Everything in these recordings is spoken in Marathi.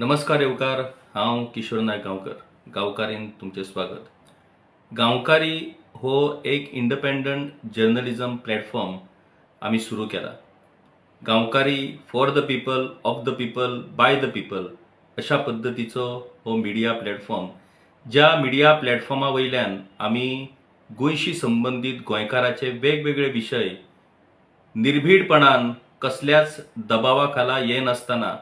नमस्कार येवकार. हांव किशोर नायक गांवकारीन तुमचे स्वागत. गांवकारी हो एक इंडिपेंडंट जर्नलिझम प्लॅटफॉर्म आम्ही सुरू केला. Gaonkari for the people, of the people, by the people अशा पद्धतीचो हो मिडिया प्लॅटफॉर्म. ज्या मिडिया प्लॅटफॉर्मा वयल्यान आम्ही गोंयशी संबंधित गोंयकाराचे वेगवेगळे विशय निर्भीडपणान, कसल्याच दबावाखाला ये नासतना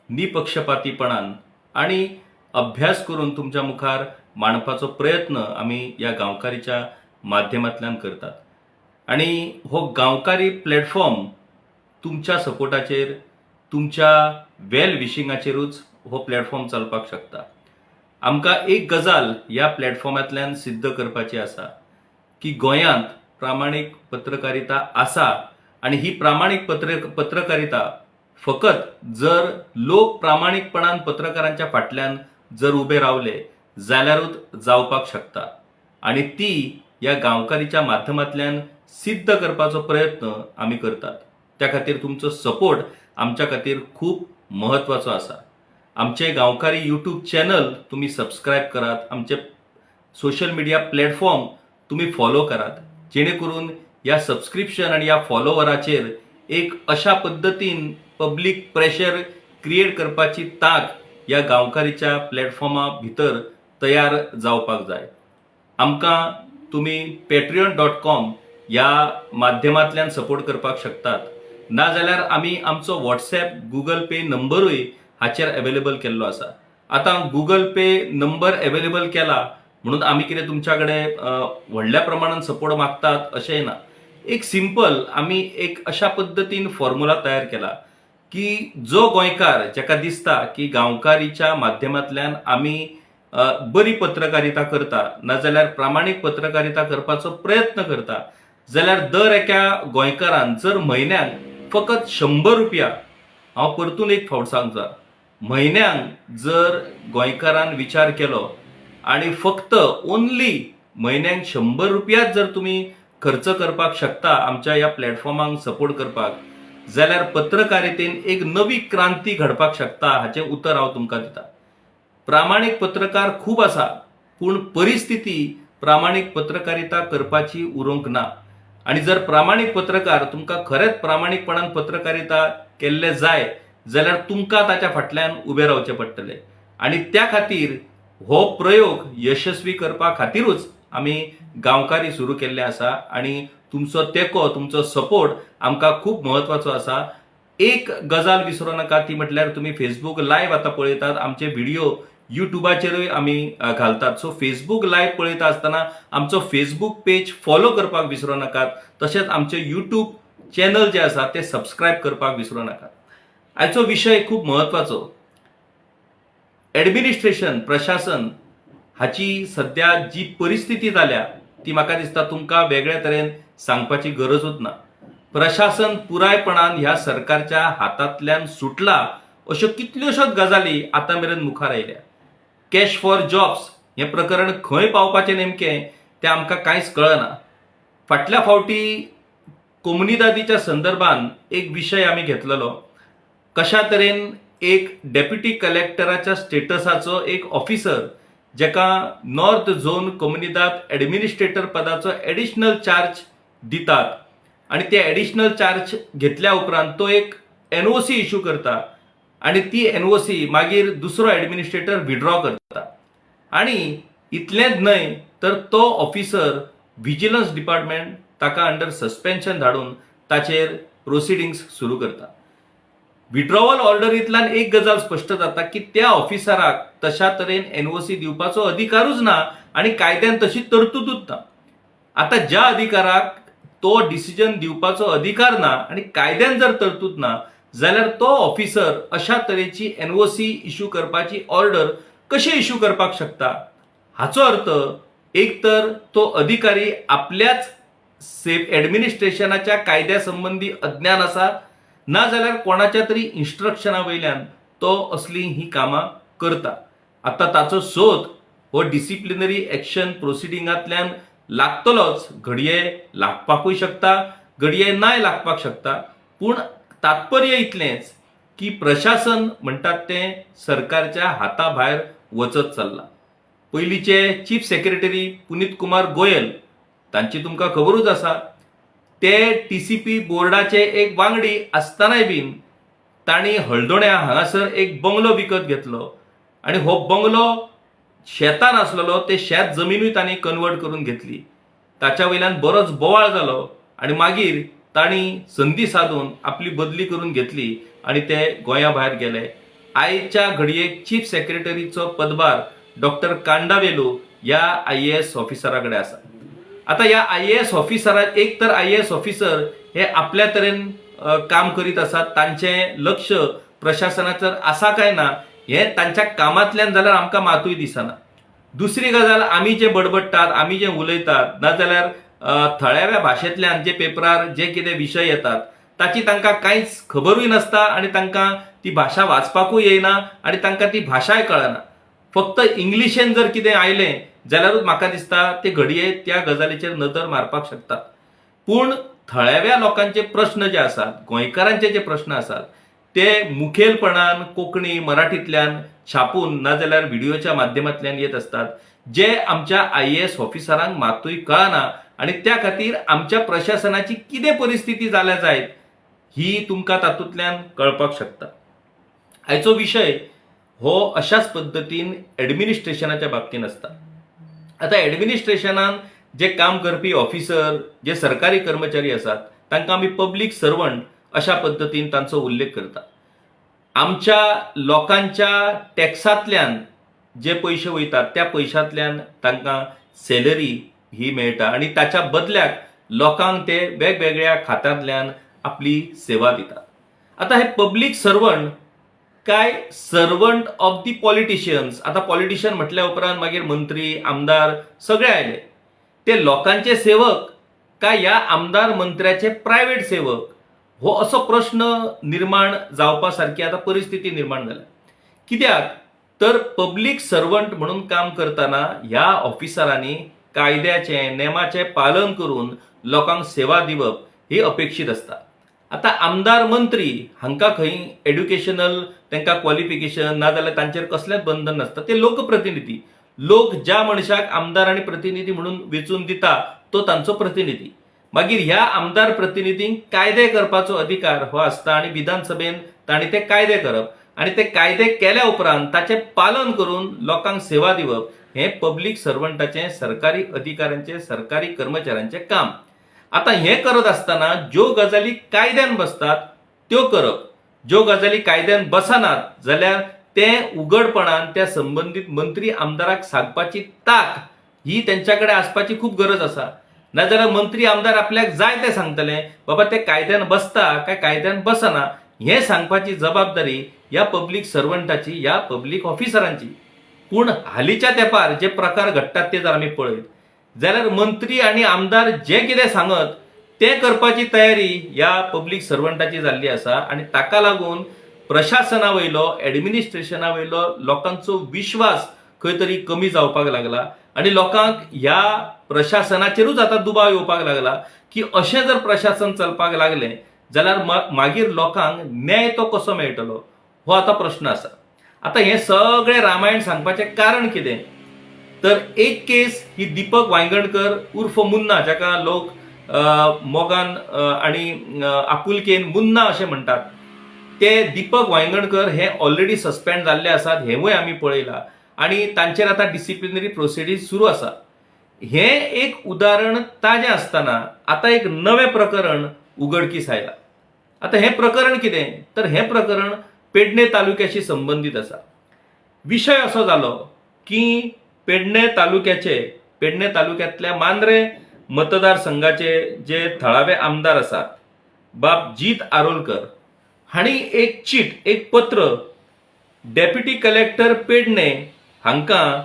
निपक्षपातीपणान आणि अभ्यास करून तुमच्या मुखार मांडपाचो प्रयत्न आम्ही या गांवकारीच्या माध्यमांतल्यान करतात. आणि हो गांवकारी प्लॅटफॉर्म तुमच्या सपोर्टाचेर, तुमच्या वेल विशिंगाचेरूच हो प्लॅटफॉर्म चलपाक शकता. आमकां एक गजाल ह्या प्लॅटफॉर्मांतल्यान सिद्ध करपाची आसा की गोंयांत प्रामाणीक पत्रकारिता आसा आणि ही प्रामाणीक पत्रकारिता फकत जर लोक प्रामाणिकपणान पत्रकारांच्या फाटल्यान जर उबे रावले जाल्यारूच जावपाक शकता. आणि ती या गांवकारीच्या माध्यमांतल्यान सिद्ध करपाचो प्रयत्न आम्ही करतात. त्या खातीर तुमचो सपोर्ट आमच्या खातीर खूप महत्वाचो आसा. आमचे गांवकारी यूट्यूब चॅनल तुम्ही सबस्क्राईब करात, आमचे सोशल मीडिया प्लॅटफॉर्म तुम्ही फॉलो करात, जेणेकरून या सबस्क्रिप्शन आणि या फॉलोवराचेर एक अशा पद्धतीन पब्लिक प्रेशर क्रिएट करपाची ताक या गांवकारीच्या प्लॅटफॉर्मा भितर तयार जावपाक जाय. आमकां तुम्ही patreon.com या माध्यमांतल्यान सपोर्ट करपाक शकतात. नाजाल्यार आमी आमचो व्हॉट्सॲप, गुगल पे नंबरूय हाचेर अवेलेबल केल्लो आसा. आतां गुगल पे नंबर अवेलेबल केला म्हणून आमी कितें तुमच्या कडेन व्हडल्या प्रमाणात सपोर्ट मागतात अशेंय ना. एक सिंपल आमी एक अशा पद्धतीन फॉर्म्युला तयार केला की जो गोंयकार जाका दिसता की गांवकारीच्या माध्यमांतल्यान आमी बरी पत्रकारिता करता, नाजाल्यार प्रामाणीक पत्रकारिता करपाचो प्रयत्न करता, जाल्यार दर एका गोंयकारान जर म्हयन्याक फकत 100 रुपया, हांव परतून एक फावट सांगता, म्हयन्याक जर गोंयकारान विचार केलो आणि फक्त ओन्ली म्हयन्याक 100 रुपयाच जर तुम्ही खर्च करपाक शकता आमच्या या प्लॅटफॉर्माक सपोर्ट करपाक, जाल्यार पत्रकारितेन एक नवी क्रांती घडपाक शकता हाचें उतर हांव तुमकां दिता. प्रामाणीक पत्रकार खूप आसा, पूण परिस्थिती प्रामाणीक पत्रकारिता करपाची उरूंक ना. आणि जर प्रामाणीक पत्रकार तुमकां खरेंच प्रामाणीकपणान पत्रकारिता केल्ले जाय जाल्यार तुमकां ताच्या फाटल्यान उबे रावचें पडटलें. आणि त्या खातीर हो प्रयोग यशस्वी करपा खातीरूच आमी गांवकारी सुरू केल्ले आसा. आणि तुमचो तेंको, तुमचो सपोर्ट आमकां खूप महत्वाचो आसा. एक गजाल विसरूं नाका, ती म्हटल्यार तुम्ही फेसबुक लायव्ह आतां पळयतात, आमचे व्हिडिओ युट्यूबाचेरूय आमी घालतात. सो फेसबुक लायव्ह पळयता आसतना आमचो फेसबुक पेज फॉलो करपाक विसरूं नाकात. तशेंच आमचे यूट्यूब चॅनल जे आसा ते सबस्क्राईब करपाक विसरूं नाकात. आयचो विशय खूप महत्वाचो. ॲडमिनिस्ट्रेशन, प्रशासन हाची सध्या जी परिस्थिती जाल्या ती म्हाका दिसता तुमकां वेगळ्या तरेन सांगपाची गरजूच ना. प्रशासन पुरायपणान ह्या सरकारच्या हातांतल्यान सुटला अश्यो कितल्योशोच गजाली आतां मेरेन मुखार आयल्या. कॅश फॉर जॉब्स हें प्रकरण खंय पावपाचें नेमकें तें आमकां कांयच कळना. फाटल्या फावटी कोमुनिदादीच्या संदर्भान एक विशय आमी घेतलेलो. कशा तरेन एक डेप्युटी कलेक्टराच्या स्टेटसाचो एक ऑफिसर जेका नॉर्थ झोन कोमुनिदाद ॲडमिनिस्ट्रेटर पदाचो ॲडिशनल चार्ज दितात आणि ते ॲडिशनल चार्ज घेतल्या उपरांत तो एक NOC इश्यू करता आणि ती NOC मागीर दुसरो ॲडमिनिस्ट्रेटर विड्रॉ करता. आणि इतलेंच न्हय तर तो ऑफिसर व्हिजिलन्स डिपार्टमेंट ताका अंडर सस्पेन्शन धाडून ताचेर प्रोसिडिंग्स सुरू करता. विड्रॉवल ऑर्डरींतल्यान एक गजाल स्पश्ट जाता की त्या ऑफिसराक तशा तरेन NOC दिवपाचो अधिकारूच ना आणि कायद्यान तशी तरतूदूच ना. आता ज्या अधिकाराक तो डिसिजन दिवपाचो अधिकार ना आणि कायद्यान जर तरतूद ना जाल्यार तो ऑफिसर अशा तरेची NOC इश्यू करपाची ऑर्डर कशी इश्यू करपाक शकता. हाचो अर्थ एक तर तो अधिकारी आपल्याच ॲडमिनिस्ट्रेशनाच्या कायद्या संबंधी अज्ञान आसा, ना जाल्यार कोणाच्या तरी इन्स्ट्रक्शना वयल्यान तो असली ही कामां करता. आता ताचो सोद हो डिसिप्लिनरी ॲक्शन प्रोसिडिंगांतल्यान लागतलोच. घडये लागपाकूय शकता, घडये नाय लागपाक शकता. पूण तात्पर्य इतलेंच की प्रशासन म्हणतात ते सरकारच्या हाताबाहेर वचत चालला. पयलींचे चीफ सेक्रेटरी पुनीत कुमार गोयल तांची तुमकां खबरूच आसा. ते टीसीपी बोर्डाचे एक वांगडी आसतनाय बीन तांणी हळदोण्या हांगासर एक बंगलो विकत घेतलो आणि हो बंगलो शेतान आसलेलो ते शेत जमिनूय तांणी कन्वर्ट करून घेतली. ताच्या वयल्यान बरोच बोवाळ जालो आणि मागीर तांणी संदी साधून आपली बदली करून घेतली आणि ते गोंया भायर गेले. आयच्या घडयेक चीफ सेक्रेटरीचो पदभार डॉक्टर कांडावेलू ह्या IAS ऑफिसरा कडेन आसा. आता ह्या IAS ऑफिसराक एक तर IAS ऑफिसर हे आपल्या तरेन काम करीत आसात, तांचें लक्ष प्रशासनाचेर आसा काय ना हे तांच्या कामांतल्यान जाल्यार आमकां मातूय दिसना. दुसरी गजाल, आमी जे बडबडटात, आमी जे उलयतात, नाजाल्यार थळाव्या भाशेंतल्यान जे पेपरार जे कितें विशय येतात ताची तांकां कांयच खबरूय नासता आणि तांकां ती भाशा वाचपाकूय येना आणि तांकां ती भाशाय कळना. फक्त इंग्लिशेन जर कितें आयलें जाल्यारूच म्हाका दिसता ते घडये त्या गजालीचेर नदर मारपाक शकतात. पूण थळाव्या लोकांचे प्रश्न जे आसात, गोंयकारांचे जे प्रश्न आसात, ते मुखेलपणान कोंकणी मराठींतल्यान छापून नाजाल्यार व्हिडिओच्या माध्यमांतल्यान येत असतात, जे आमच्या IAS ऑफिसरांक मातूय कळना आणि त्या खातीर आमच्या प्रशासनाची कितें परिस्थिती जाल्या जायत ही तुमकां तातूंतल्यान कळपाक शकता. आयचो विशय हो अशाच पद्दतीन एडमिनिस्ट्रेशनाच्या बाबतीन आसता. आता एडमिनिस्ट्रेशनान जे काम करपी ऑफिसर, जे सरकारी कर्मचारी आसात, तांकां आमी पब्लीक सर्वंट अशा पद्दतीन तांचो उल्लेख करता. आमच्या लोकांच्या टॅक्सांतल्यान जे पयशे वयतात त्या पयशांतल्यान तांकां सॅलरी ही मेळटा आणि ताच्या बदल्याक लोकांक ते वेगवेगळ्या खात्यांतल्यान आपली सेवा दितात. आता हे पब्लीक सर्वंट काय सर्वंट ऑफ दी पॉलिटिशियन्स. आता पॉलिटिशियन म्हटल्या उपरांत मागीर मंत्री, आमदार सगळे आयले. ते लोकांचे सेवक काय ह्या आमदार मंत्र्याचे प्रायव्हेट सेवक, हो असो प्रश्न निर्माण जावपा सारखी आता परिस्थिती निर्माण जाल्या. कित्याक तर पब्लीक सर्वंट म्हणून काम करतना ह्या ऑफिसरांनी कायद्याचे नेमाचे पालन करून लोकांक सेवा दिवप ही अपेक्षित असता. आता आमदार मंत्री हांकां खंय एड्युकेशनल तांकां क्वॉलिफिकेशन ना जाल्यार तांचेर कसलेंच बंधन नासता. ते लोकप्रतिनिधी. लोक ज्या मनशाक आमदार आणि प्रतिनिधी म्हणून वेचून दिता तो तांचो प्रतिनिधी. मागीर ह्या आमदार प्रतिनिधींक कायदे करपाचो अधिकार हो आसता आणि विधानसभेन तांणी ते कायदे करप आणि ते कायदे केल्या उपरांत ताचे पालन करून लोकांक सेवा दिवप हे पब्लीक सर्वंटाचे, सरकारी अधिकाऱ्यांचे, सरकारी कर्मचाऱ्यांचे काम. आता हे करत असताना ज्यो गजाली कायद्यान बसतात त्यो करप, ज्यो गजाली कायद्यान बसनात जाल्यार ते उघडपणान त्या संबंधित मंत्री आमदाराक सांगपाची ताक ही त्यांच्याकडे आसपाची खूप गरज आसा. नाजाल्यार मंत्री आमदार आपल्याक जाय ते सांगतले, बाबा ते कायद्यान बसता काय कायद्यान बसना हे सांगपाची जबाबदारी ह्या पब्लीक सर्वंटाची, ह्या पब्लीक ऑफिसरांची. पूण हालींच्या तेंपार जे प्रकार घडटात ते जर आमी पळयत जाल्यार मंत्री आणि आमदार जे कितें सांगत ते करपाची तयारी ह्या पब्लीक सर्वंटाची जाल्ली आसा आणि ताका लागून प्रशासना वयलो, एडमिनिस्ट्रेशना वयलो लोकांचो विश्वास खंय तरी कमी जावपाक लागला आणि लोकांक ह्या प्रशासनाचेरूच आता दुबाव येवपाक लागला की अशें जर प्रशासन चलपाक लागलें जाल्यार मागीर लोकांक न्याय तो कसो मेळटलो हो आता प्रश्न आसा. आता हे सगळे रामायण सांगपाचें कारण कितें तर एक केस ही दीपक वांयगणकर उर्फ मुन्ना, जाका लोक मोगान आणि आपुलकेन मुन्ना अशें म्हणटात, ते दीपक वांयगणकर हे ऑलरेडी सस्पेंड जाल्ले आसात. हेवूय आमी पळयला आणि तांचेर आता डिसिप्लिनरी प्रोसिडींग सुरू आसा. हे एक उदाहरण ताजें आसतना आता एक नवें प्रकरण उघडकीस आयला. आता हे प्रकरण कितें तर हे प्रकरण पेडणे तालुक्याशी संबंधित आसा. विशय असो जालो की पेडणे तालुक्यातल्या मांद्रे मतदारसंघाचे जे थळावे आमदार आसात बाब जीत आरोलकर हांणी एक चीट, एक पत्र डेप्युटी कलेक्टर पेडणे हांकां,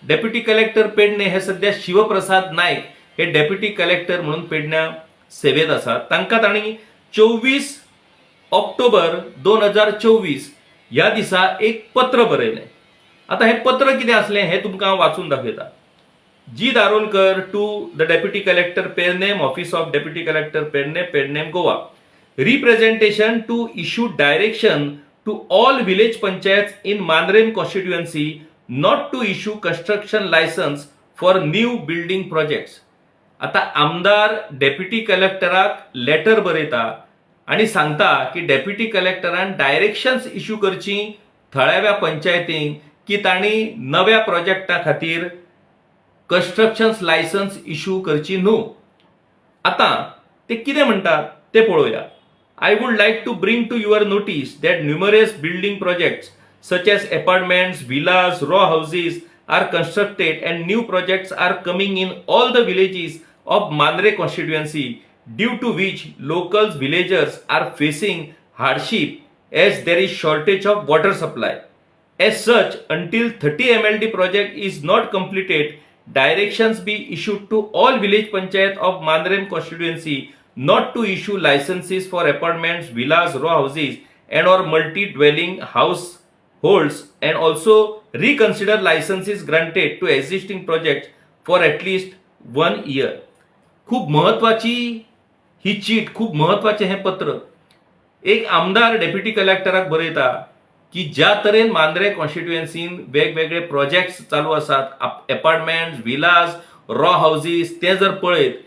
डेप्युटी कलेक्टर पेडणे हे सध्या शिवप्रसाद नायक हे डेप्युटी कलेक्टर म्हणून पेडण्या सेवेत आसात, तांकां तांणी 24 ऑक्टोबर 2024 ह्या दिसा एक पत्र बरयलें. आता हे पत्र कितें आसलें हें तुमकां हांव वाचून दाखयता. Jeet Arolkar to the deputy collector Pernem, office of deputy collector Pedne, Pernem, Goa. representation to issue direction to all village panchayats in Manrem constituency not to issue construction license for new building projects. आता आमदार डेप्युटी कलेक्टराक लेटर बरयता आणि सांगता की डेप्युटी कलेक्टरान डायरेक्शन्स इश्यू करची थळाव्या पंचायतींक की तांणी नव्या प्रोजेक्टा खातीर कन्स्ट्रक्शन लायसन्स इश्यू करची न्हू. आता ते कितें म्हणटात ते पळोवया. I would like to bring to your notice that numerous building projects such as apartments, villas, row houses are constructed and new projects are coming in all the villages of Manre constituency, due to which locals villagers are facing hardship as there is shortage of water supply. As such, until 30 MLD project is not completed, directions be issued to all village panchayat of Manrem constituency not to issue licenses for apartments, villas, row houses and or multi-dwelling households, and also reconsider licenses granted to existing projects for at least 1 year. खूप महत्वाची ही चीट, खूप महत्वाचे हे पत्र. एक आमदार डेप्युटी कलेक्टराक बरयता की ज्या तरेन मांद्रे कॉन्स्टिट्युएन्सीन वेगवेगळे प्रोजेक्ट्स चालू आसात, अपार्टमेंट्स, विलाज, रॉ हाऊसेस, ते जर पळयत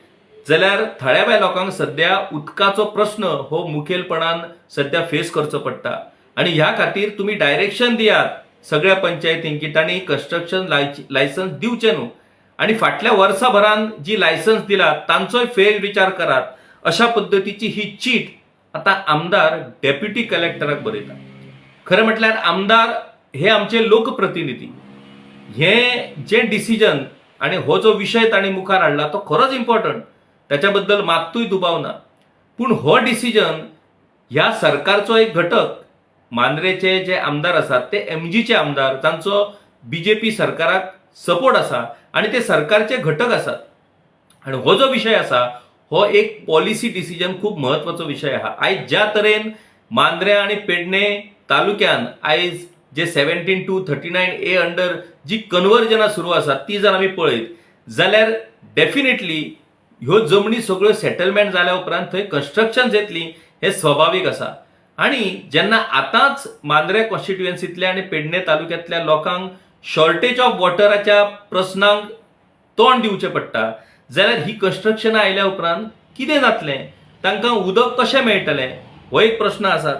जाल्यार थळाव्या लोकांक सध्या उदकाचो प्रश्न हो मुखेलपणान सध्या फेस करचो पडटा. आणि ह्या खातीर तुम्ही डायरेक्शन दियात सगळ्या पंचायतींक की तांणी कन्स्ट्रक्शन लायसन्स दिवचे न्हू आणि फाटल्या वर्साभरान जी लायसन्स दिला तांचोय फेर विचार करात. अशा पद्धतीची ही चीट आता आमदार डेप्युटी कलेक्टराक बरयता. खरं म्हटल्यार आमदार हे आमचे लोकप्रतिनिधी. हे जे डिसिजन आणि हो जो विषय तांणी मुखार हाडला तो खरोच इम्पॉर्टंट, त्याच्याबद्दल मात्तूय दुबाव ना. पूण हो डिसिजन ह्या सरकारचो एक घटक, मांद्रेचे जे आमदार आसात ते एमजीचे आमदार, तांचो बीजेपी सरकाराक सपोर्ट आसा आणि ते सरकारचे घटक आसात. आणि हो जो विषय आसा हो एक पॉलिसी डिसिजन खूप महत्वाचो विषय आहा. आयज ज्या तरेन मांद्रे आणि पेडणे तालुक्यान आयज जे 17 to 39A अंडर जी कन्वर्जनां सुरू आसात ती जर आमी पळयत जाल्यार डेफिनेटली ह्यो जमनी सगळ्यो सेटलमेंट जाल्या उपरांत थंय कन्स्ट्रक्शन जातली हे स्वाभाविक आसा. आणि जेन्ना आतांच मांद्रे कॉन्स्टिट्युएन्सींतल्या आणि पेडणे तालुक्यांतल्या लोकांक शॉर्टेज ऑफ वॉटराच्या प्रश्नांक तोंड दिवचें पडटा जाल्यार ही कन्स्ट्रक्शनां आयल्या उपरांत कितें जातलें, तांकां उदक कशें मेळटलें, हो एक प्रश्न आसा.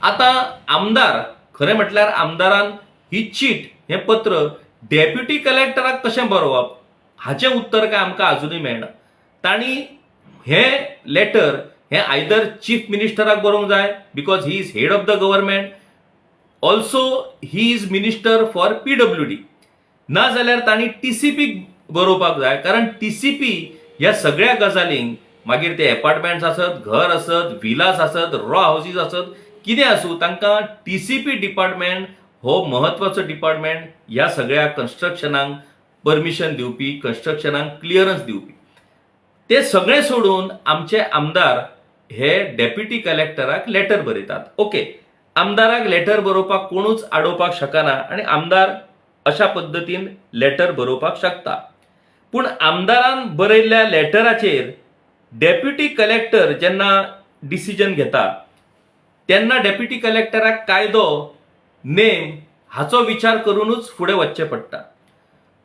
आता आमदार, खरें म्हटल्यार आमदारान ही चीट, हे पत्र डेप्युटी कलेक्टराक कशें बरोवप हाचें उत्तर काय आमकां अजूनय मेळना. तांणी हे लेटर हे आयदर चीफ मिनिस्टराक बरोवंक जाय because he is head of the government, also he is minister for PWD, ना जाल्यार तांणी TCPक बरोवपाक जाय. कारण TCP ह्या सगळ्या गजालींक, मागीर ते अपार्टमेंट्स आसत, घर आसत, विलास आसत, रॉ हाऊसेस आसत, कितें आसूं, तांकां TCP डिपार्टमेंट हो महत्वाचो डिपार्टमेंट ह्या सगळ्या कन्स्ट्रक्शनांक परमिशन दिवपी, कन्स्ट्रक्शनांक क्लिअरन्स दिवपी. ते सगळे सोडून आमचे आमदार हे डेप्युटी कलेक्टराक लेटर बरयतात. ओके, आमदाराक लेटर बरोवपाक कोणूच आडोवपाक शकना आणि आमदार अशा पद्धतीन लेटर बरोवपाक शकता. पूण आमदारान बरयल्ल्या लेटराचेर डेप्युटी कलेक्टर जेन्ना डिसिजन घेता तेन्ना डेप्युटी कलेक्टराक कायदो, नेम हाचो विचार करूनच फुडें वचचें पडटा.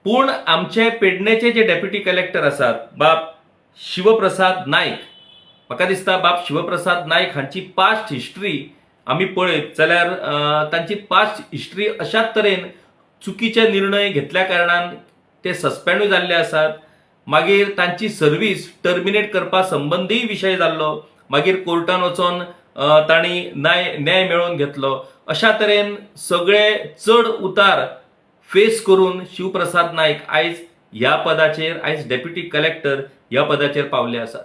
पूण आमचे पेडणेचे जे डेप्युटी कलेक्टर आसात, बाब शिवप्रसाद नाईक, म्हाका दिसता बाब शिवप्रसाद नाईक हांची पास्ट हिस्ट्री आमी पळयत जाल्यार तांची पास्ट हिस्ट्री अशाच तरेन चुकीचे निर्णय घेतल्या कारणान ते सस्पेंडूय जाल्ले आसात. मागीर तांची सर्व्हिस टर्मिनेट करपा संबंधी विशय जाल्लो, मागीर कोर्टान वचोन तांणी न्याय मेळोवन घेतलो. अशा तरेन सगळे चढ उतार फेस करून शिवप्रसाद नाईक आयज ह्या पदाचेर, आयज डेप्युटी कलेक्टर ह्या पदाचेर पावले आसात.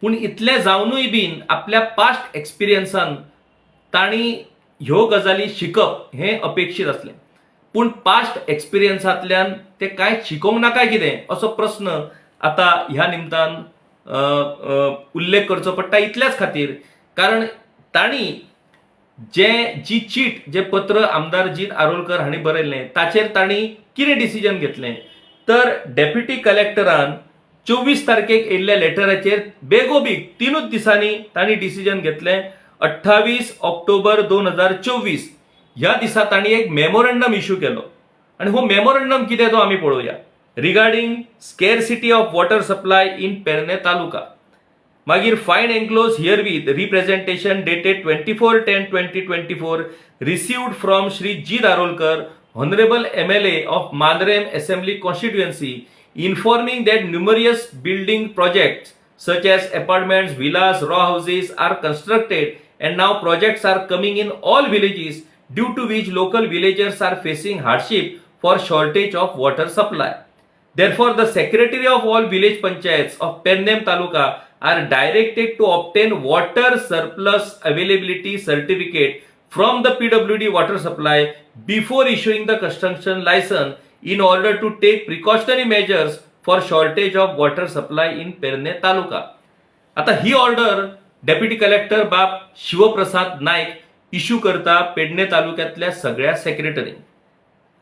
पूण इतले जावनूय बीन आपल्या पास्ट एक्सपिरियन्सान तांणी ह्यो गजाली शिकप हें अपेक्षीत आसलें. पूण पास्ट एक्सपिरियन्सांतल्यान ते कांय शिकोवंक नाका कितें असो प्रश्न आता ह्या निमतान उल्लेख करचो पडटा. इतल्याच खातीर कारण तांणी जी चीट, जे पत्र आमदार जीत आरोलकर हांणी बरयल्लें ताचेर तांणी कितें डिसिजन घेतलें तर डेप्युटी कलेक्टरान 24 तारखेक येयल्ल्या लेटराचेर बेगोबेग 3 दिसांनी तांणी डिसिजन घेतलें. 28 ऑक्टोबर 2024 ह्या दिसा तांणी एक मेमोरंडम इश्यू केलो. आणि हो मेमोरंडम कितें तो आमी पळोवया. Regarding scarcity of water supply in Pedne taluka. मागीर find enclose herewith representation dated 24/10/2024 received from Shri G Darolkar, Honorable MLA of Mandrem Assembly Constituency, informing that numerous building projects such as apartments, villas, row houses are constructed and now projects are coming in all villages, due to which local villagers are facing hardship for shortage of water supply. Therefore, the secretary of all village panchayats of Pennem Taluka are directed to obtain water surplus availability certificate from the PWD water supply before issuing the construction license in order to take precautionary measures for shortage of water supply in Perne Taluka. आता ही ऑर्डर डेप्युटी कलेक्टर बाब शिवप्रसाद नाईक इश्यू करता पेडणे तालुक्यातल्या सगळ्या सेक्रेटरी.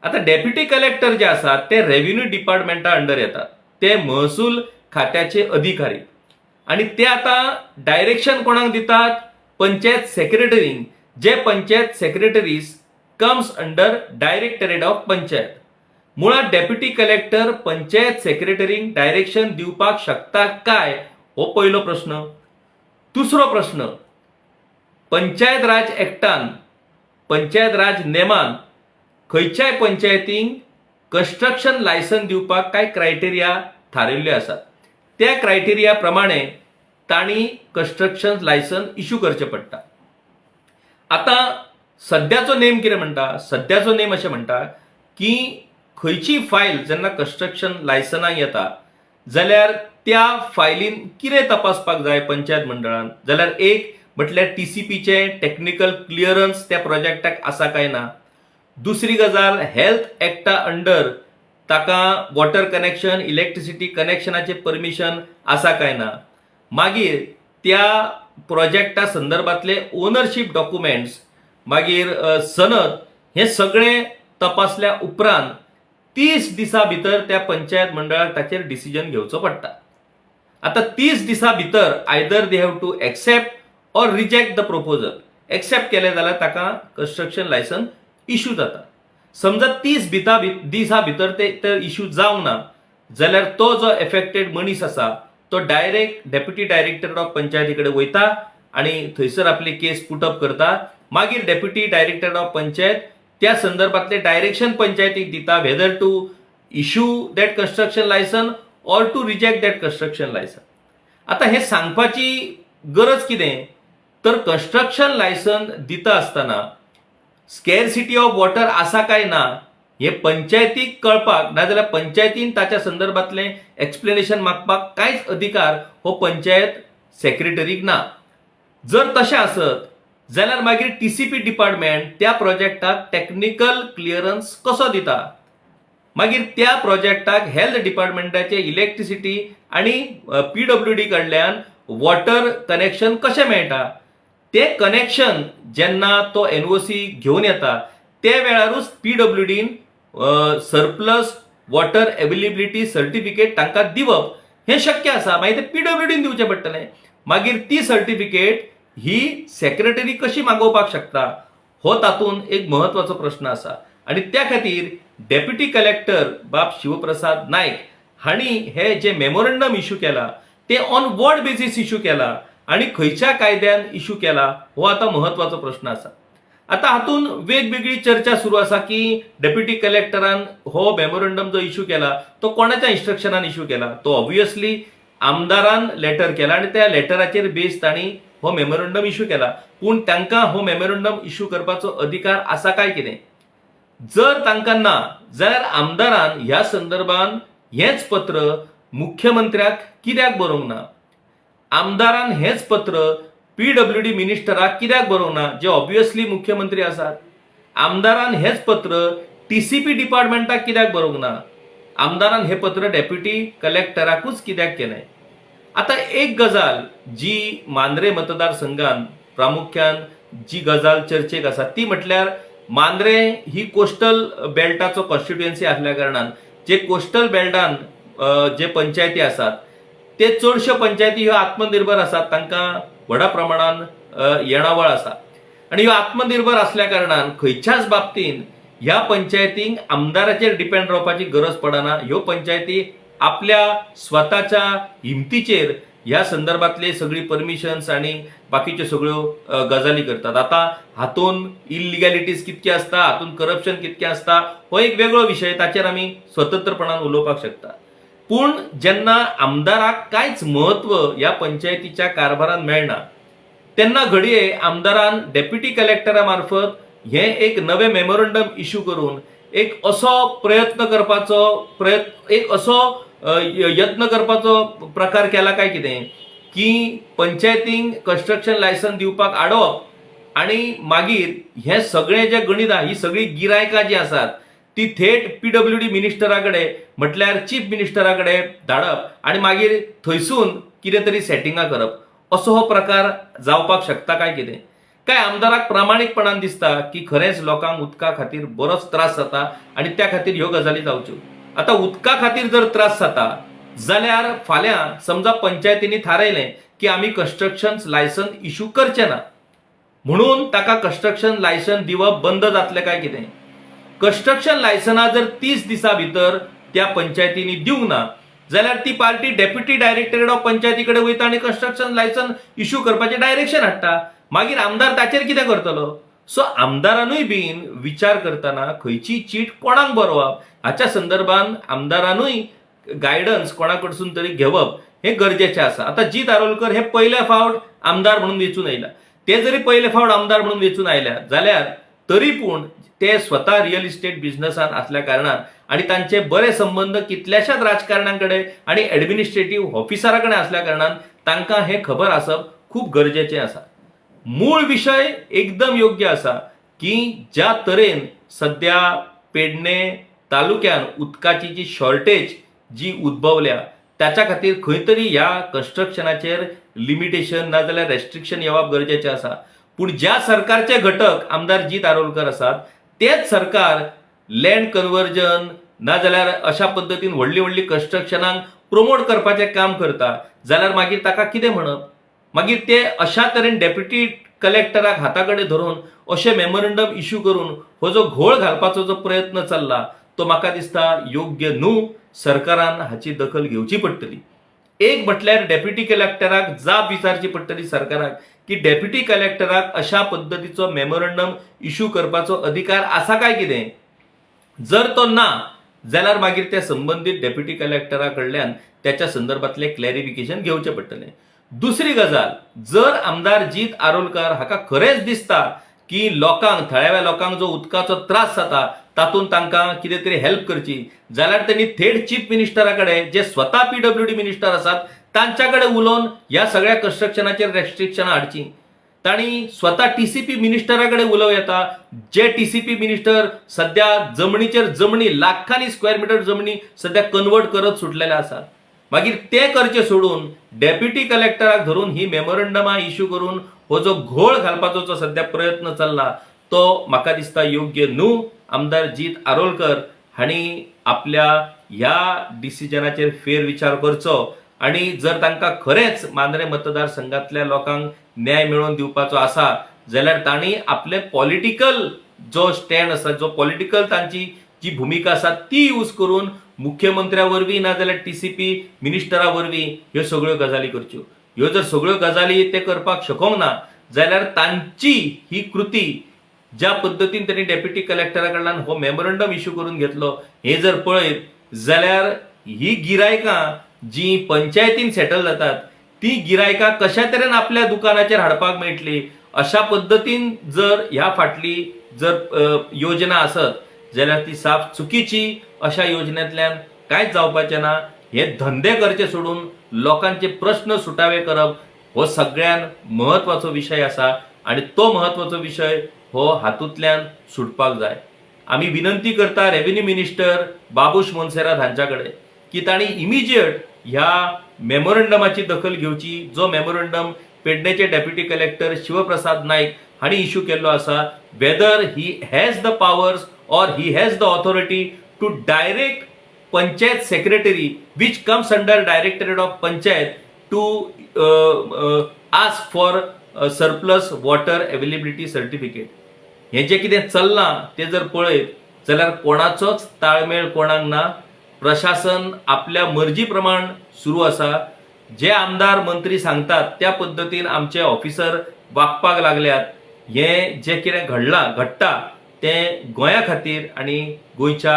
आता डेप्युटी कलेक्टर जे असतात ते रेव्हेन्यू डिपार्टमेंटा अंडर येतात. ते महसूल खात्याचे अधिकारी आणि ते आता डायरेक्शन कोणाक दितात? पंचायत सेक्रेटरींक. जे panchayat secretaries comes under directorate of panchayat. मुळात डेप्युटी कलेक्टर पंचायत सेक्रेटरींक डायरेक्शन दिवपाक शकता काय हो पहिलो प्रश्न. दुसरो प्रश्न, पंचायत राज एक्टान, पंचायत राज नेमान खंयच्याय पंचायतींक कन्स्ट्रक्शन लायसन दिवपाक काय क्रायटेरिया थारिल्ले आसात. त्या क्रायटेरिया प्रमाणे तांणी कन्स्ट्रक्शन लायसन इश्यू करचें पडटा. आता सध्याचो नेम कितें म्हणटा? सध्याचो नेम अशें म्हणटा की खंयची फायल जेन्ना कन्स्ट्रक्शन लायसनाक येता जाल्यार त्या फायलीन कितें तपासपाक जाय पंचायत मंडळान, जाल्यार एक म्हटल्यार टीसीपीचे टेक्निकल क्लियरन्स त्या प्रोजेक्टाक आसा काय ना. दुसरी गजाल, हेल्थ एक्टा अंडर ताका वॉटर कनेक्शन, इलेक्ट्रिसिटी कनेक्शनाचे परमिशन आसा काय ना. मागीर त्या प्रोजेक्टा संदर्भातले ओनरशिप डॉक्युमेंट्स, मागीर सनद, हे सगळे तपासल्या उपरांत 30 दिसा भितर त्या पंचायत मंडळाक ताचेर डिसिजन घेवचो पडटा. आता 30 दिसा भितर either they have to accept or reject the proposal. Accept केले जाल्यार ताका कन्स्ट्रक्शन लायसन इश्यू जाता. समजा 30 दिसा भितर ते इश्यू जावंक ना जाल्यार तो जो एफेक्टेड मनीस आसा तो डायरेक्ट डेप्युटी डायरेक्टर ऑफ पंचायती कडेन वयता आणि थंयसर आपली केस पुटअप करता. मागीर डेप्युटी डायरेक्टर ऑफ पंचायत त्या संदर्भातले डायरेक्शन पंचायतीक दिता whether to issue that construction licence or to reject that construction licence. आता हे सांगपाची गरज कितें तर कन्स्ट्रक्शन लायसन दिता आसतना स्केरसिटी ऑफ वॉटर आसा काय ना हे पंचायतीक कळपाक नाजाल्यार पंचायतीन ताच्या संदर्भातले एक्सप्लेनेशन मागपाक कांयच अधिकार हो पंचायत सेक्रेटरीक ना. जर तशें आसत जाल्यार मागीर टीसीपी डिपार्टमेंट त्या प्रोजेक्टाक टेक्निकल क्लियरन्स कसो दिता. मागीर त्या प्रोजेक्टाक हेल्थ डिपार्टमेंटाचे इलेक्ट्रिसिटी आणि पीडब्ल्यूडी कडल्यान वॉटर कनेक्शन कशें मेळटा. ते कनेक्शन जेन्ना तो एनओसी घेवन येता त्या वेळारूच पीडब्ल्यूडीन सरप्लस वॉटर अवेलेबिलिटी सर्टिफिकेट तांकां दिवप हे शक्य आसा. मागीर ते पीडब्ल्यूडीन दिवचें पडटलें. मागीर ती सर्टिफिकेट ही सेक्रेटरी कशी मागोवपाक शकता हो तातूंत एक महत्वाचो प्रश्न आसा. आणि त्या खातीर डेप्युटी कलेक्टर बाब शिवप्रसाद नाईक हांणी हे जे मेमोरंडम इश्यू केला ते ऑन वॉट बेसिस इश्यू केला आणि खंयच्या कायद्यान इश्यू केला हो आता महत्वाचो प्रश्न आसा. आता हातून वेगवेगळी चर्चा सुरू आसा की डेप्युटी कलेक्टरान हो मेमोरंडम जो इश्यू केला तो कोणाच्या इन्स्ट्रक्शनान इश्यू केला. तो ऑब्वियसली आमदारान लेटर केला आणि त्या लेटराचेर बेस तांणी हो मेमोरंडम इश्यू केला. पूण तांकां हो मेमोरंडम इश्यू करपाचो अधिकार आसा काय कितें. जर तांकां ना जाल्यार आमदारान ह्या संदर्भान हेच पत्र मुख्यमंत्र्याक कित्याक बरोवंक ना. आमदारान हेच पत्र पीडब्ल्यूडी मिनिस्टराक कित्याक बरोवंक ना जे ऑब्वियसली मुख्यमंत्री आसात. आमदारान हेच पत्र टीसीपी डिपार्टमेंटाक कित्याक बरोवंक ना. आमदारान हे पत्र डेप्युटी कलेक्टराकूच कित्याक केलें. आता एक गजाल जी मांद्रे मतदारसंघात प्रामुख्यान जी गजाल चर्चेक आसा ती म्हटल्यार मांद्रे ही कोस्टल बेल्टाचो कॉन्स्टिट्युएन्सी आसल्या कारणान जे कोस्टल बेल्टान जे पंचायती आसात ते चडश्यो पंचायती ह्यो आत्मनिर्भर आसात, तांकां व्हडा प्रमाणान येणावळ आसा आणि ह्यो आत्मनिर्भर असल्या कारणान खंयच्याच बाबतींत ह्या पंचायतींक आमदाराचेर डिपेंड रावपाची गरज पडना. ह्यो पंचायती आपल्या स्वताच्या हिमतीचेर ह्या संदर्भातले सगळी परमिशन्स आणि बाकीच्यो सगळ्यो गजाली करतात. आता हातून इलिगॅलिटीज कितके असता, हातून करप्शन कितके असता, हो एक वेगळो विशय, ताचेर आमी स्वतंत्रपणान उलोवपाक शकता. पूण जेन्ना आमदाराक कांयच महत्व ह्या पंचायतीच्या कारभारान मेळना, तेन्ना घडये आमदारान डेप्युटी कलेक्टरा मार्फत हे एक नवे मेमोरंडम इश्यू करून एक असो प्रयत्न करपाचो एक असो यत्न करपाचो प्रकार केला काय कितें की पंचायतींक कन्स्ट्रक्शन लायसन दिवपाक आडोवप आणि मागीर हे सगळे जे गणित आहा, ही सगळी गिरायकां जी आसात ती थेट PWD मिनिस्टराकडे म्हटल्यार चीफ मिनिस्टराकडे धाडप आणि मागीर थंयसून कितें तरी सेटिंगां करप, असो हो प्रकार जावपाक शकता काय कितें? काय आमदाराक प्रामाणीकपणान दिसता की खरेंच लोकांक उदका खातीर बरोच त्रास जाता आणि त्या खातीर ह्यो गजाली जावच्यो? आता उदका खातीर जर त्रास जाता जाल्यार फाल्यां समजा पंचायतींनी थारायलें की आमी कन्स्ट्रक्शन लायसन इश्यू करचे ना, म्हणून ताका कन्स्ट्रक्शन लायसन दिवप बंद जातलें काय कितें? कन्स्ट्रक्शन लायसनां जर 30 दिसां भितर त्या पंचायतींनी दिवंक ना जाल्यार ती पार्टी डेप्युटी डायरेक्टरेट ऑफ पंचायती कडेन वयता आणि कन्स्ट्रक्शन लायसन इश्यू करपाचें डायरेक्शन हाडटा. मागीर आमदार ताचेर कितें करतलो? सो आमदारानूय बीन विचार करतना खंयची चीट कोणाक बरोवप हाच्या संदर्भान आमदारानूय गायडन्स कोणाकडसून तरी घेवप हे गरजेचें आसा. आता जीत आरोलकर हे पयले फावट आमदार म्हणून वेंचून आयला. ते जरी पयले फावट आमदार म्हणून वेंचून आयल्या जाल्यार तरी पूण ते स्वता रियल इस्टेट बिझनेसान असल्या कारणान आणि तांचे बरे संबंध कितल्याशाच राजकारण्यांकडे आणि ऍडमिनिस्ट्रेटिव्ह ऑफिसराकडे असल्या कारणान तांकां हे खबर आसप खूप गरजेचें आसा. मूळ विषय एकदम योग्य आसा की ज्या तरेन सध्या पेडणे तालुक्यान उदकाची जी शॉर्टेज जी उद्भवल्या त्याच्या खातीर खंय तरी ह्या कन्स्ट्रक्शनाचेर लिमिटेशन ना जाल्यार रेस्ट्रिक्शन येवप गरजेचें आसा. पूण ज्या सरकारचे घटक आमदार जीत आरोलकर आसात तेच सरकार लँड कन्वर्जन ना जाल्यार अशा पद्दतीन व्हडली व्हडली कन्स्ट्रक्शनांक प्रमोट करपाचें काम करता जाल्यार मागीर ताका कितें म्हणप? मागीर ते अशा तरेन डेप्युटी कलेक्टराक हाताकडे धरून अशे मेमोरंडम इश्यू करून हो जो घोळ घालपाचो जो प्रयत्न चल्ला तो म्हाका दिसता योग्य न्हू. सरकारान हाची दखल घेवची पडटली. एक म्हटल्यार डेप्युटी कलेक्टराक जाप विचारची पडटली सरकाराक की डेप्युटी कलेक्टराक अशा पद्दतीचो मेमोरंडम इश्यू करपाचो अधिकार आसा काय कितें? जर तो ना जाल्यार मागीर त्या संबंधित डेप्युटी कलेक्टरा कडल्यान त्याच्या संदर्भातले क्लॅरिफिकेशन घेवचें पडटलें. दुसरी गजाल, जर आमदार जीत आरोलकर हाका खरेंच दिसता की लोकांक थळाव्या लोकांक जो उदकाचो त्रास जाता तातूंत तांकां कितें तरी हेल्प करची जाल्यार त्यांनी थेट चीफ मिनिस्टराकडे जे स्वता PWD मिनिस्टर आसात तांच्याकडे उलोवन ह्या सगळ्या कन्स्ट्रक्शनाचेर रेस्ट्रिक्शनां हाडची. तांणी स्वता TCP मिनिस्टराकडे उलोव येता, जे TCP मिनिस्टर सध्या जमनीचेर जमनी लाखांनी स्क्वेअर मिटर जमनी सध्या कन्वर्ट करत सुटलेले आसात. मागीर ते करचे सोडून डेप्युटी कलेक्टराक धरून ही मेमोरंडमां इश्यू करून हो जो घोळ घालपाचो जो सध्या प्रयत्न चल्ला तो म्हाका दिसता योग्य न्हू. आमदार जीत आरोलकर हांणी आपल्या ह्या डिसिजनाचेर फेरविचार करचो आणि जर तांकां खरेंच मांद्रे मतदारसंघातल्या लोकांक न्याय मेळोवन दिवपाचो आसा जाल्यार तांणी आपले पॉलिटिकल जो स्टँड आसा, जो पॉलिटिकल तांची जी भूमिका आसा ती यूज करून मुख्यमंत्र्या वरवीं ना जाल्यार TCP मिनिस्टरा वरवीं ह्यो सगळ्यो गजाली करच्यो. ह्यो जर सगळ्यो गजाली ते करपाक शकोंक ना जाल्यार तांची ही कृती ज्या पद्दतीन त्यांनी डेप्युटी कलेक्टरा कडल्यान हो मेमोरंडम इश्यू करून घेतलो हे जर पळयत जाल्यार ही गिरायकां जी पंचायतीन सेटल जातात ती गिरायकां कशा तरेन आपल्या दुकानाचेर हाडपाक मेळटली अशा पद्दतीन जर ह्या फाटली जर योजना आसत जाल्यार ती साफ चुकीची. अशा योजनेंतल्यान कांयच जावपाचें ना. हे धंदे करचे सोडून लोकांचे प्रश्न सुटावे करप हो सगळ्यान महत्वाचो विशय आसा आणि तो महत्वाचो विशय हो हातूंतल्यान सुटपाक जाय. आमी विनंती करता रेव्हेन्यू मिनिस्टर बाबूश मोन्सेरात हांच्याकडे की तांणी इमिजिएट ह्या मेमोरंडमाची दखल घेवची, जो मेमोरंडम पेडणेचे डेप्युटी कलेक्टर शिवप्रसाद नाईक हांणी इश्यू केल्लो आसा. Whether he has the powers or he has the authority to direct panchayat secretary which comes under directorate of panchayat to ask for surplus water availability certificate. हे जे कितें चल्लां ते जर पळयत जाल्यार कोणाचोच ताळमेळ कोणाक ना. प्रशासन आपल्या मर्जी प्रमाण सुरू आसा. जे आमदार मंत्री सांगतात त्या पद्दतीन आमचे ऑफिसर वागपाक लागल्यात. हे जे कितें घडटा तें गोंया खातीर आनी गोंयच्या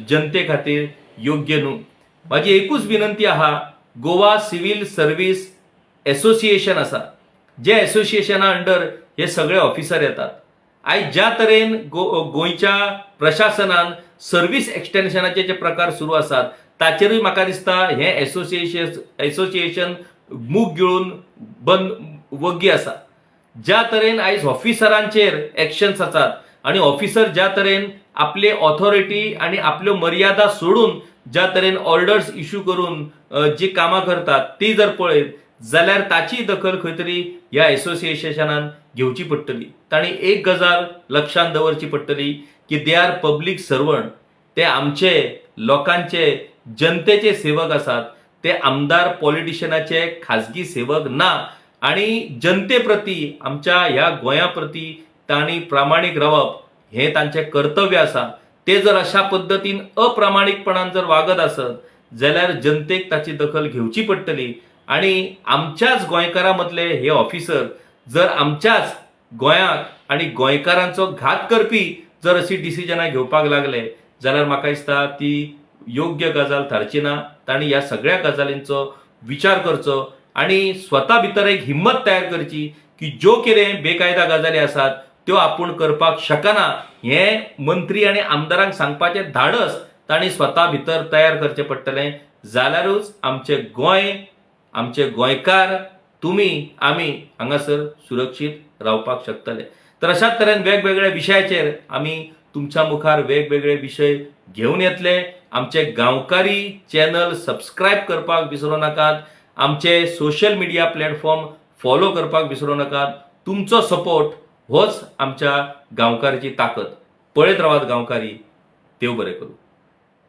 जनते खातीर योग्य न्हू. म्हाजी एकूच विनंती आहा, गोवा सिव्हिल सर्व्हिस एसोसिएशन आसा, जे एसोसिएशना अंडर हे सगळे ऑफिसर येतात. आयज ज्या तरेन गोंयच्या प्रशासनान सर्व्हिस एक्सटेन्शनाचे जे प्रकार सुरू आसात ताचेरूय म्हाका दिसता हे एसोसिएशन मूग गिळून बंद वग्गी आसा. ज्या तरेन आयज ऑफिसरांचेर एक्शन्स आसात आनी ऑफिसर ज्या तरेन आपली ऑथॉरिटी आनी आपल्यो मर्यादा सोडून ज्या तरेन ऑर्डर्स इश्यू करून जी कामां करतात ती जर पळयत जाल्यार ताची दखल खंय तरी ह्या एसोसिएशनान घेवची पडटली. तांणी एक गजाल लक्षांत दवरची पडटली की दे आर पब्लीक सर्वंट. ते आमचे लोकांचे जनतेचे सेवक आसात. ते आमदार पॉलिटिशियनाचे खाजगी सेवक ना. आणि जनते प्रती आमच्या ह्या गोंया प्रती तांणी प्रामाणीक रावप हे तांचे कर्तव्य आसा. ते जर अशा पद्दतीन अप्रामाणीकपणान जर वागत आसत जाल्यार जनतेक ताची दखल घेवची पडटली. आणि आमच्याच गोंयकारां मदले हे ऑफिसर जर आमच्याच गोंयाक आनी गोंयकारांचो घात करपी जर अशी डिसिजनां घेवपाक लागले जाल्यार म्हाका दिसता ती योग्य गजाल थारची ना. तांणी ह्या सगळ्या गजालींचो विचार करचो आनी स्वता भितर एक हिम्मत तयार करची की ज्यो कितें बेकायदा गजाली आसात त्यो आपूण करपाक शकना हे मंत्री आनी आमदारांक सांगपाचें धाडस तांणी स्वता भितर तयार करचें पडटलें. जाल्यारूच आमचें गोंय, आमचे गोंयकार, तुमी आमी हांगासर सुरक्षीत रावपाक शकतले. तर अशाच तरेन वेगवेगळ्या विशयाचेर आमी तुमच्या मुखार वेगवेगळे विशय घेवन येतले. आमचे गांवकारी चॅनल सबस्क्रायब करपाक विसरूं नाकात. आमचे सोशल मिडिया प्लॅटफॉर्म फॉलो करपाक विसरूं नाकात. तुमचो सपोर्ट होच आमच्या गांवकारीची ताकद. पळयत रावात गांवकारी. देव बरें करूं.